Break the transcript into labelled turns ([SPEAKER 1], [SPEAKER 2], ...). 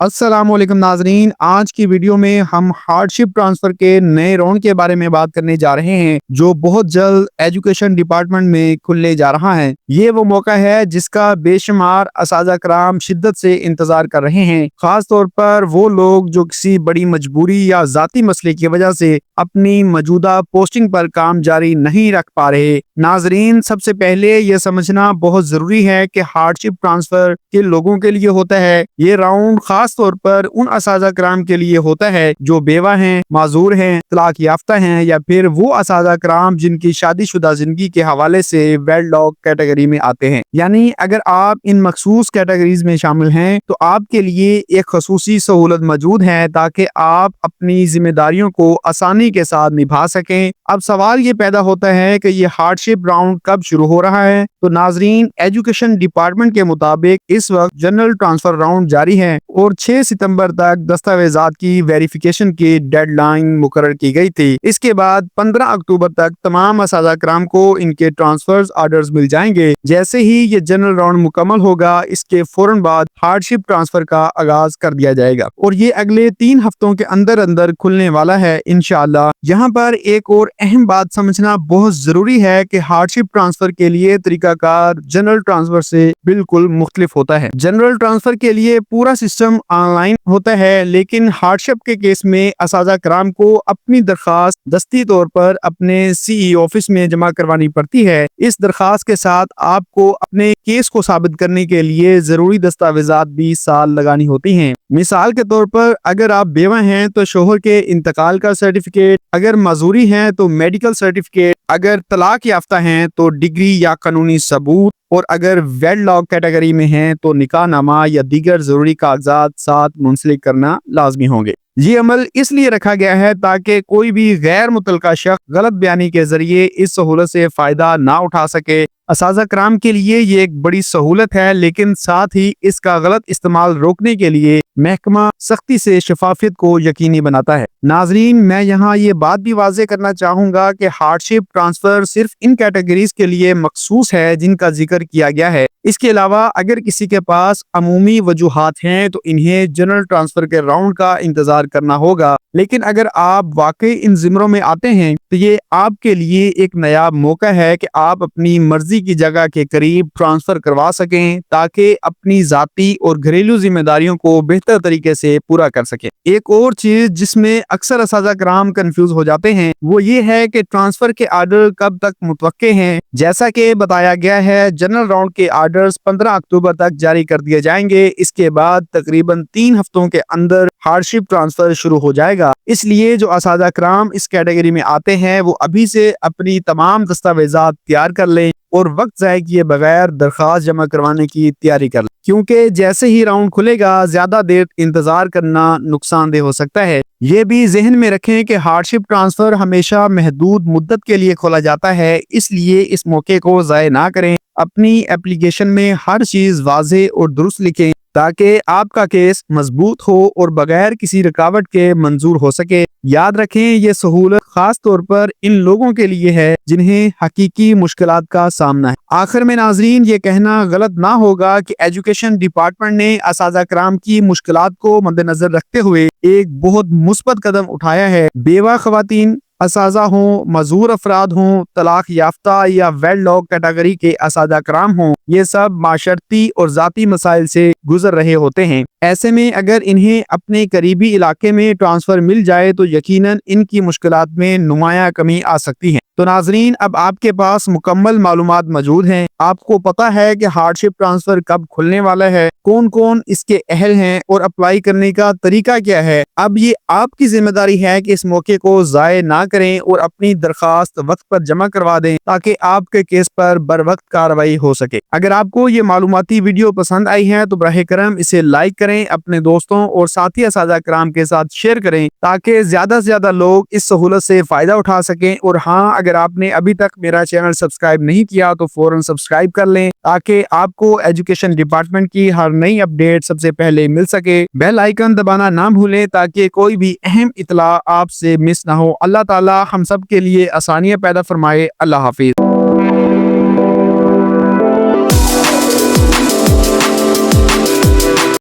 [SPEAKER 1] अस्सलाम वालेकुम नाजरीन, आज की वीडियो में हम हार्डशिप ट्रांसफर के नए राउंड के बारे में बात करने जा रहे हैं जो बहुत जल्द एजुकेशन डिपार्टमेंट में खुलने जा रहा है। ये वो मौका है जिसका बेशुमार असातिज़ा कराम शिद्दत से इंतजार कर रहे हैं, खास तौर पर वो लोग जो किसी बड़ी मजबूरी या जाती मसले की वजह से अपनी मौजूदा पोस्टिंग पर काम जारी नहीं रख पा रहे। नाजरीन, सबसे पहले ये समझना बहुत जरूरी है कि हार्डशिप ट्रांसफर के लोगों के लिए होता है। ये राउंड खास तौर पर उन असातिज़ा कराम के लिए होता है जो बेवा हैं, माजूर हैं, तलाक याफ्ता हैं या फिर वो असातिज़ा कराम जिनकी शादीशुदा जिंदगी के हवाले से वेडलॉक कैटेगरी में आते हैं। यानी अगर आप इन मखसूस कैटेगरीज में शामिल हैं तो आपके लिए एक खसूसी सहूलत मौजूद है ताकि आप अपनी जिम्मेदारियों को आसानी के साथ निभा सकें। अब सवाल ये पैदा होता है कि ये हार्डशिप राउंड कब शुरू हो रहा है। तो नाजरीन, एजुकेशन डिपार्टमेंट के मुताबिक इस वक्त जनरल ट्रांसफर राउंड जारी है और 6 सितंबर तक दस्तावेजात की वेरिफिकेशन की डेडलाइन मुकर्रर की गई थी। इसके बाद 15 अक्टूबर तक तमाम असातिज़ा कराम को इनके ट्रांसफर ऑर्डर्स मिल जाएंगे। जैसे ही ये जनरल राउंड मुकम्मल होगा, इसके फौरन बाद हार्डशिप ट्रांसफर का आगाज कर दिया जाएगा और ये अगले 3 हफ्तों के अंदर अंदर खुलने वाला है इंशाअल्लाह। यहाँ पर एक और अहम बात समझना बहुत जरूरी है कि हार्डशिप ट्रांसफर के लिए तरीकाकार जनरल ट्रांसफर से बिल्कुल मुख्तलिफ होता है। जनरल ट्रांसफर के लिए पूरा सिस्टम ऑनलाइन होता है, लेकिन हार्डशिप के केस में असातिज़ा कराम को अपनी दरखास्त दस्ती तौर पर अपने सीई ऑफिस में जमा करवानी पड़ती है। इस दरखास्त के साथ आपको अपने केस को साबित करने के लिए जरूरी दस्तावेजात भी साथ लगानी होती हैं। मिसाल के तौर पर अगर आप बेवा हैं तो शोहर के इंतकाल का सर्टिफिकेट, अगर मजूरी हैं तो मेडिकल सर्टिफिकेट, अगर तलाक याफ्ता हैं तो डिग्री या कानूनी सबूत, और अगर वेडलॉक कैटेगरी में हैं तो निकाह नामा या दीगर जरूरी कागजात साथ मुंसलिक करना लाजमी होंगे। ये अमल इसलिए रखा गया है ताकि कोई भी गैर मुतल्लका शख्स गलत बयानी के जरिए इस सहूलत से फायदा ना उठा सके। असातिज़ा कराम के लिए ये एक बड़ी सहूलत है, लेकिन साथ ही इसका गलत इस्तेमाल रोकने के लिए महकमा सख्ती से शफाफियत को यकीनी बनाता है। नाजरीन, मैं यहाँ ये बात भी वाज़ेह करना चाहूँगा कि हार्डशिप ट्रांसफर सिर्फ इन कैटेगरीज के लिए मखसूस है जिनका जिक्र किया गया है। इसके अलावा अगर किसी के पास अमूमी वजूहात हैं तो इन्हें जनरल ट्रांसफर के राउंड का इंतजार करना होगा। लेकिन अगर आप वाकई इन जिम्रों में आते हैं तो ये आपके लिए एक नया मौका है कि आप अपनी मर्जी की जगह के करीब ट्रांसफर करवा सकें ताकि अपनी जाती और घरेलू जिम्मेदारियों को बेहतर तरीके से पूरा कर सकें। एक और चीज जिसमें अक्सर असातिज़ा कराम कंफ्यूज हो जाते हैं वो ये है कि ट्रांसफर के आर्डर कब तक मुतवक्के हैं। जैसा कि बताया गया है, जनरल राउंड के आर्डर्स 15 अक्टूबर तक जारी कर दिए जाएंगे। इसके बाद तकरीबन 3 हफ्तों के अंदर हार्डशिप ट्रांसफर शुरू हो जाएगा। इसलिए जो असातिज़ा कराम इस कैटेगरी में आते हैं वो अभी से अपनी तमाम दस्तावेजात तैयार कर लें और वक्त ज़ाय किए बगैर दरखास्त जमा करवाने की तैयारी कर लें, क्योंकि जैसे ही राउंड खुलेगा ज्यादा देर इंतजार करना नुकसानदेह हो सकता है। ये भी जहन में रखें कि हार्डशिप ट्रांसफर हमेशा महदूद मुद्दत के लिए खोला जाता है, इसलिए इस मौके को ज़ाय ना करें। अपनी एप्लीकेशन में हर चीज वाज़ेह और दुरुस्त लिखें ताकि आपका केस मजबूत हो और बगैर किसी रुकावट के मंजूर हो सके। याद रखें, ये सहूलत खास तौर पर इन लोगों के लिए है जिन्हें हकीकी मुश्किलात का सामना है। आखिर में नाजरीन, ये कहना गलत ना होगा कि एजुकेशन डिपार्टमेंट ने असातिज़ा कराम की मुश्किलात को मद्देनजर रखते हुए एक बहुत मुस्बत कदम उठाया है। बेवा खवातीन, असातिज़ा हों, मजूर अफराद हों, तलाक याफ्ता या वेडलॉक कैटेगरी के असातिज़ा कराम हों, ये सब माशरती और जाती मसाइल से गुजर रहे होते हैं। ऐसे में अगर इन्हें अपने करीबी इलाके में ट्रांसफर मिल जाए तो यकीनन इनकी मुश्किलात में नुमाया कमी आ सकती है। तो नाजरीन, अब आपके पास मुकम्मल मालूमात मौजूद हैं। आपको पता है कि हार्डशिप ट्रांसफर कब खुलने वाला है, कौन कौन इसके अहल हैं और अप्लाई करने का तरीका क्या है। अब ये आपकी जिम्मेदारी है कि इस मौके को ज़ाय ना करें और अपनी दरखास्त वक्त पर जमा करवा दें ताकि आपके केस पर बर वक्त कार्रवाई हो सके। अगर आपको ये मालूमाती वीडियो पसंद आई है तो बराह करम इसे लाइक करें, अपने दोस्तों और साथी असातिज़ा कराम के साथ शेयर करें ताकि ज्यादा से ज्यादा लोग इस सहूलत से फायदा उठा सकें। और हाँ, अगर आपने अभी तक मेरा चैनल सब्सक्राइब नहीं किया तो फौरन सब्सक्राइब कर लें ताकि आपको एजुकेशन डिपार्टमेंट की हर नई अपडेट सबसे पहले मिल सके। बेल आइकन दबाना ना भूलें ताकि कोई भी अहम इतला आपसे मिस ना हो। अल्लाह ताला हम सब के लिए आसानियां पैदा फरमाए। अल्लाह हाफिज।